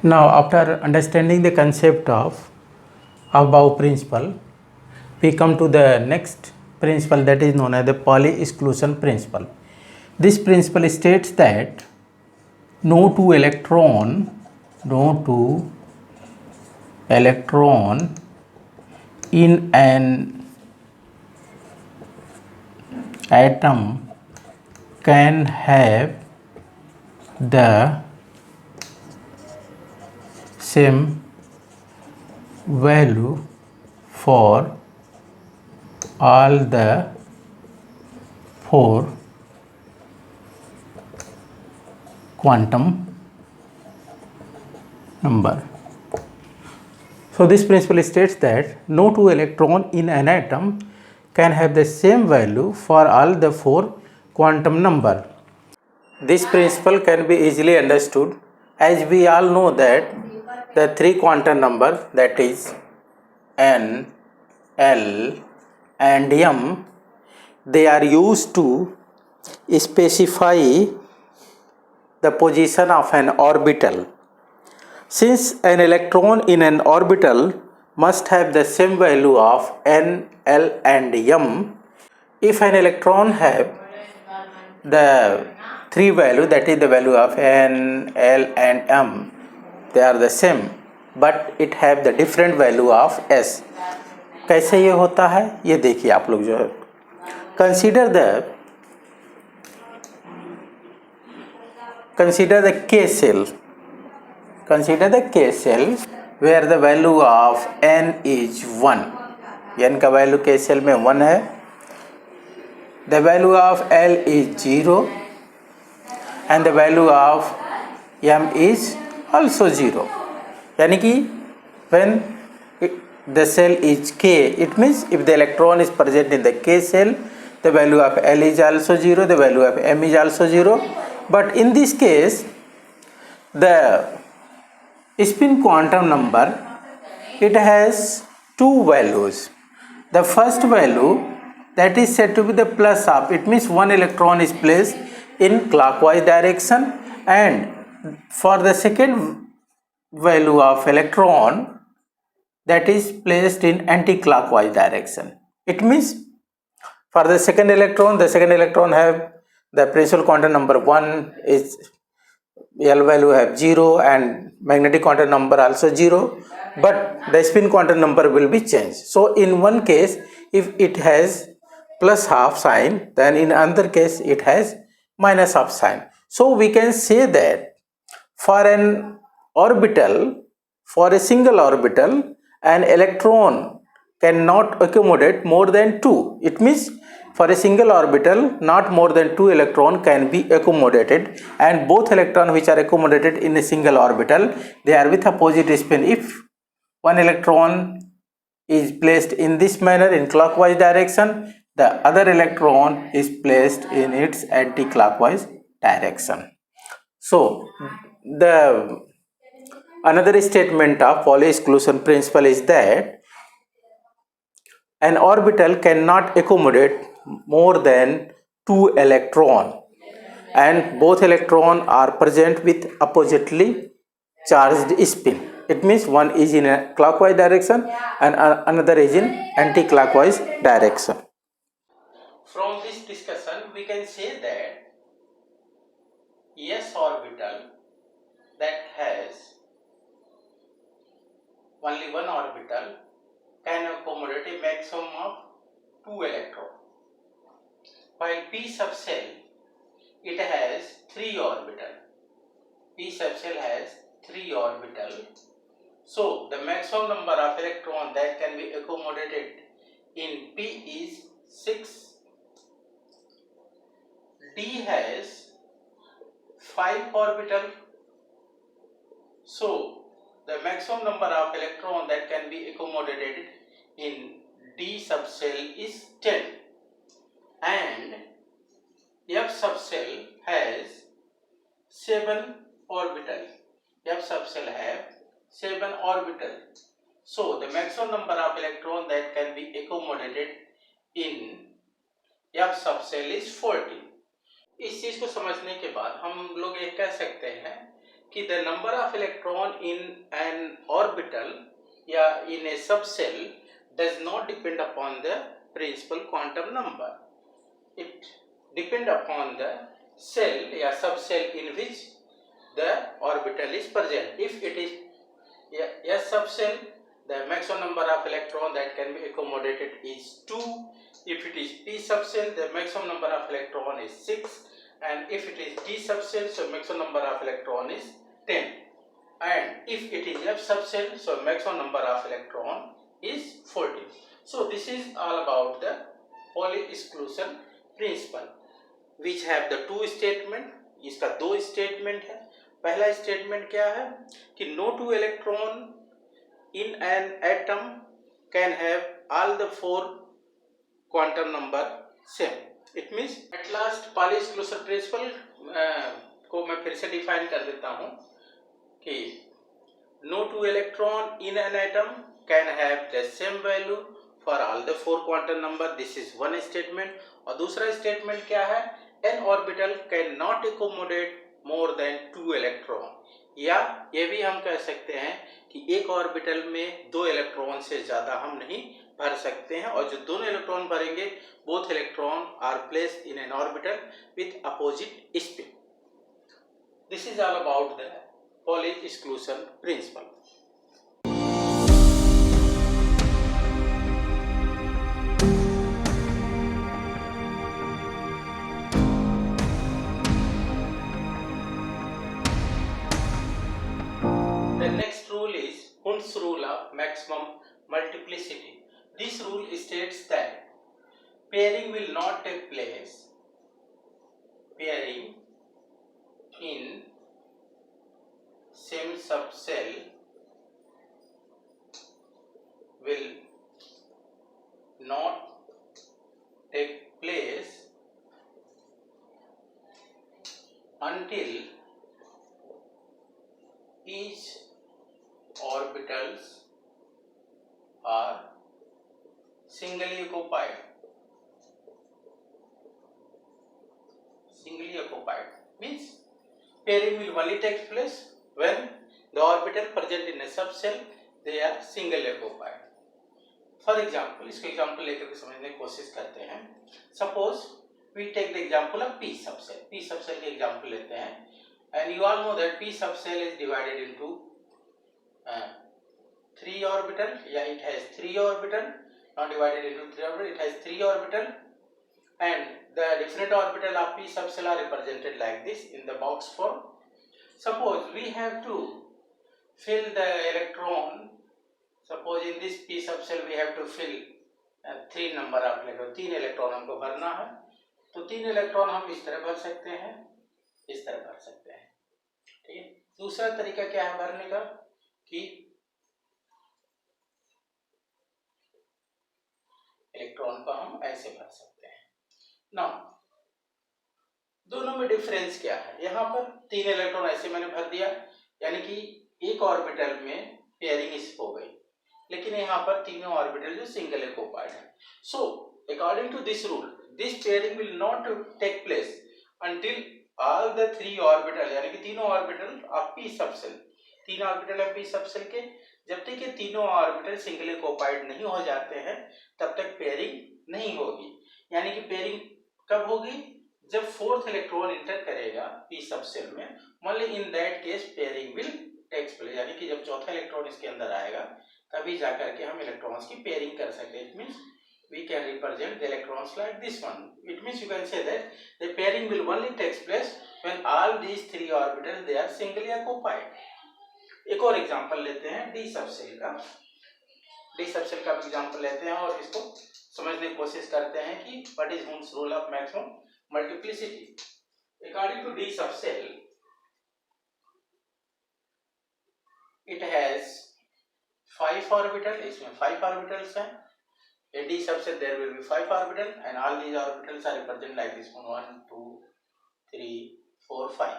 Now, after understanding the concept of above principle, we come to the next principle, that is known as the Pauli exclusion principle. This principle states that no two electron in an atom can have the same value for all the four quantum number. So this principle states that no two electron in an atom can have the same value for all the four quantum number. This principle can be easily understood as we all know that the three quantum number, that is N, L and M, they are used to specify the position of an orbital. Since an electron in an orbital must have the same value of N, L and M, if an electron have the three value, that is the value of N, L and M, they are the same, but it have the different value of S. कैसे ये होता है ये देखिए आप लोग जो है, consider the K cell. Consider the K cell where the value of N is 1. N का value K cell में 1 है. The value of L is 0 and the value of M is also 0. यानी कि when the cell is K, it means if the electron is present in the K cell, the value of L is also 0, the value of M is also 0. But in this case, the spin quantum number, it has two values. The first value, that is said to be the plus half, it means one electron is placed in clockwise direction, and for the second value of electron, that is placed in anti-clockwise direction. It means for the second electron have the principal quantum number 1 is L value have 0 and magnetic quantum number also 0, but the spin quantum number will be changed. So in one case if it has plus half sign, then in another case it has minus half sign. So we can say that for an orbital, for a single orbital, an electron cannot accommodate more than 2. It means for a single orbital, not more than 2 electron can be accommodated, and both electron which are accommodated in a single orbital, they are with opposite spin. If one electron is placed in this manner in clockwise direction, the other electron is placed in its anti-clockwise direction. So the another statement of Pauli exclusion principle is that an orbital cannot accommodate more than 2 electrons, and both electrons are present with oppositely charged spin. It means one is in a clockwise direction and another is in anti-clockwise direction. From this discussion we can say that S orbital that has only one orbital can accommodate a maximum of 2 electrons, while P subshell it has 3 orbitals. P subshell has 3 orbitals. So the maximum number of electrons that can be accommodated in P is 6. D has 5 orbitals. So the maximum number of electrons that can be accommodated in D subshell is 10, and F subshell has 7 orbitals. F subshell have 7 orbitals. So the maximum number of electrons that can be accommodated in F subshell is 40. इस चीज को समझने के बाद हम लोग ये कह सकते हैं कि the number of electron in an orbital या in a subcell does not depend upon the principal quantum number. It depend upon the cell या subcell in which the orbital is present. If it is a subcell, the maximum number of electron that can be accommodated is 2. If it is p subcell, the maximum number of electron is 6. And if it is d subcell, so maximum number of electron is 10. And if it is f subcell, so maximum number of electron is 14. So this is all about the Pauli exclusion principle, which have the two statement. इसका दो statement है. पहला statement क्या है कि no two electron in an atom can have all the four quantum number same. It means at last Pauli exclusion principle को मैं फिर से डिफाइन कर देता हूँ कि no two electron in an atom can have the same value for all the four quantum number. This is one statement. और दूसरा स्टेटमेंट क्या है, an orbital cannot accommodate more than 2 electron. या ये भी हम कह सकते हैं कि एक ऑर्बिटल में दो इलेक्ट्रॉन से ज़्यादा हम नहीं भर सकते हैं, और जो दोनों इलेक्ट्रॉन भरेंगे both electron are placed in an orbital with opposite spin. This is all about the Pauli exclusion principle. The next rule is Hund's rule of maximum multiplicity. This rule states that pairing will not take place. Pairing in same subcell will not take place until each orbitals are singly occupied. Singly occupied means pairing will only take place when the orbital present in a subcell they are singly occupied. For example, इसको example लेकर के समझने की कोशिश करते हैं. Suppose we take the example of p subcell. p subcell के example लेते हैं, and you all know that p subcell is divided into 3 orbital. Yeah, it has 3 orbital, not divided into 3 orbital. It has 3 orbital, and the different orbital of p subcell are represented like this in the box form. Suppose we have to fill the electron. Suppose in this p subcell we have to fill 3 number of electron. 3 electron हमको भरना है, तो 3 electron हम इस तरह भर सकते हैं, इस तरह भर सकते हैं. ठीक है. दूसरा तरीका क्या है भरने का कि इलेक्ट्रॉन को हम ऐसे भर सकते हैं. नाउ दोनों में डिफरेंस क्या है. यहाँ पर 3 इलेक्ट्रॉन ऐसे मैंने भर दिया, यानी कि एक ऑर्बिटल में पेयरिंग इस हो गई, लेकिन यहाँ पर तीनों ऑर्बिटल जो सिंगल occupied है. सो according to this rule this pairing will not take place until all the 3 orbital, यानी कि तीनों orbital of p subshell, 3 orbital of p subshell के जब तक ये तीनों ऑर्बिटल सिंगल occupied नहीं हो जाते हैं तब तक पेयरिंग नहीं होगी. यानी कि पेयरिंग कब होगी, जब फोर्थ इलेक्ट्रॉन इंटर करेगा p सबसेल में, मान ली in that case pairing will takes place. यानी कि जब चौथा इलेक्ट्रॉन इसके अंदर आएगा तभी जाकर के हम इलेक्ट्रॉन्स की पेयरिंग कर सकते हैं. It means we can represent the electrons like this one. It means you can say that the pairing will only takes place when all these 3 orbitals they are singly occupied. एक और example लेते हैं d subshell का. d subshell का example लेते हैं और इसको समझने की कोशिश करते हैं कि what is Hund's rule of maximum multiplicity. According to d subcell, it has 5 orbital. इसमें 5 ऑर्बिटल्स हैं. A d subset there will be 5 orbital, and all these orbitals are represented like this one: 1, 2, 3, 4, 5.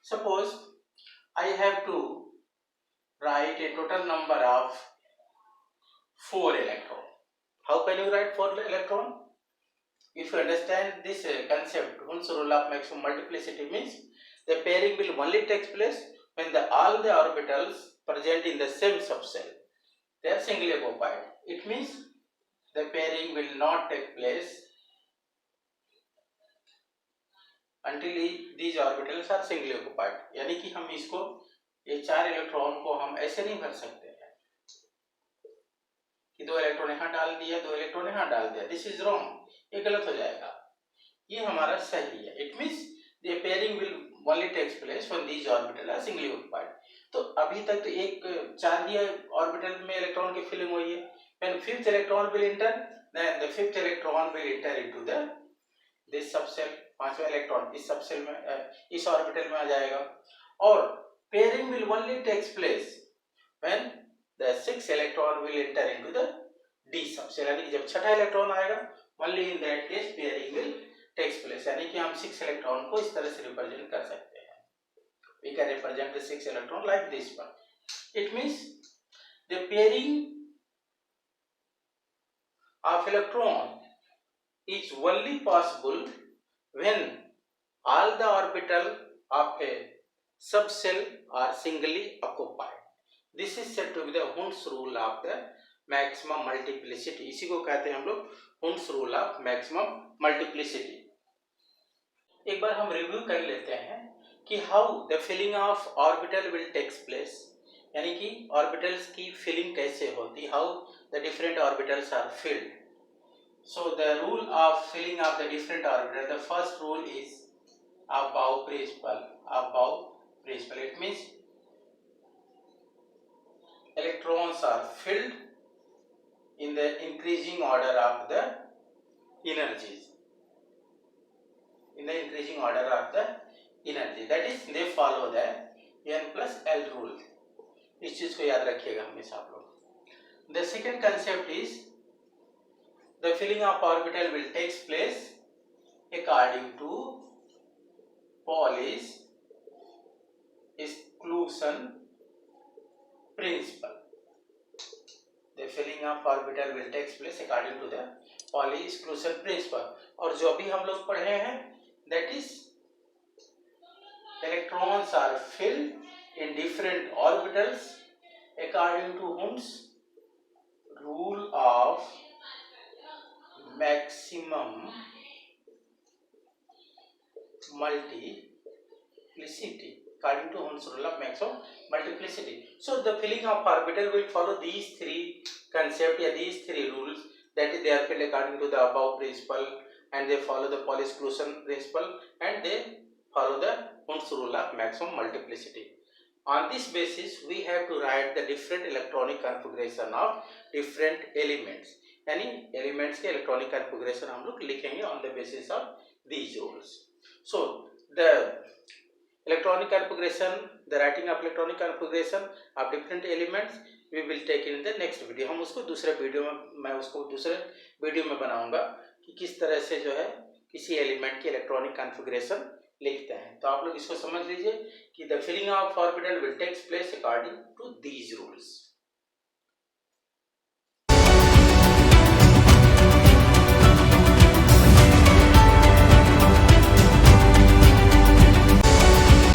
Suppose I have to write a total number of 4 electron. How can you write 4 electron? If you understand this concept, Hund's rule of maximum multiplicity means The pairing will only take place when all the orbitals present in the same subcell, they are singly occupied. It means the pairing will not take place until these orbitals are singly occupied. यानी कि हम इसको ये 4 electron को हम ऐसे नहीं भर सकते हैं कि 2 इलेक्ट्रॉन यहाँ डाल दिया, 2 इलेक्ट्रॉन यहाँ डाल दिया. दिस इज रॉन्ग, ये गलत हो जाएगा. ये हमारा सही है. It means the pairing will only takes place when these orbital are singly occupied. तो अभी तक तो एक 4 ही ऑर्बिटल में इलेक्ट्रॉन की फिलिंग हुई है. When fifth electron will enter, then the fifth electron will enter into this subshell. पांचवा इलेक्ट्रॉन इस सबसेल में इस ऑर्बिटल में आ जाएगा. और pairing will only takes place when the sixth electron will enter into the D subshell. यानी जब छठा इलेक्ट्रॉन आएगा, only in that case pairing will takes place. यानी कि हम 6 इलेक्ट्रॉन को इस तरह से रिप्रेजेंट कर सकते हैं. We can represent the 6 electron like this one. It means the pairing of electron is only possible when all the orbital of a subcell are singly occupied. This is said to be the Hund's rule of the maximum multiplicity. इसी को कहते हैं हम लोग Hund's rule of maximum multiplicity. एक बार हम review कर लेते हैं कि how the filling of orbital will takes place. यानी कि ऑर्बिटल्स की फिलिंग कैसे होती, how the different orbitals are filled. So the rule of filling of the different orbital, the first rule is Aufbau principle. Aufbau principle, it means electrons are filled in the increasing order of the energies. In the increasing order of the energy, that is they follow the n plus l rule. इस चीज को याद रखिएगा हमेशा आप लोग. The second concept is the filling of orbital will takes place according to Pauli's exclusion principle. The filling of orbital will takes place according to the Pauli's exclusion principle. और जो भी हम लोग पढ़े हैं, that is electrons are filled in different orbitals according to Hund's rule of maximum multiplicity. According to Hund's rule of maximum multiplicity. So the filling of orbital will follow these 3 concepts, these 3 rules. That is, they are filled according to the above principle, and they follow the Pauli exclusion principle, and they follow the Hund's rule of maximum multiplicity. On this basis, we have to write the different electronic configuration of different elements. यानी elements के electronic configuration हम लोग लिखेंगे on the basis of these rules. So the electronic configuration, the writing of electronic configuration of different elements we will take in the next video. हम उसको दूसरे video में, मैं उसको दूसरे वीडियो में बनाऊंगा कि किस तरह से जो है किसी एलिमेंट की इलेक्ट्रॉनिक कॉन्फ़िगरेशन लिखते हैं. तो आप लोग इसको समझ लीजिए कि the filling of orbital will takes place according to these rules.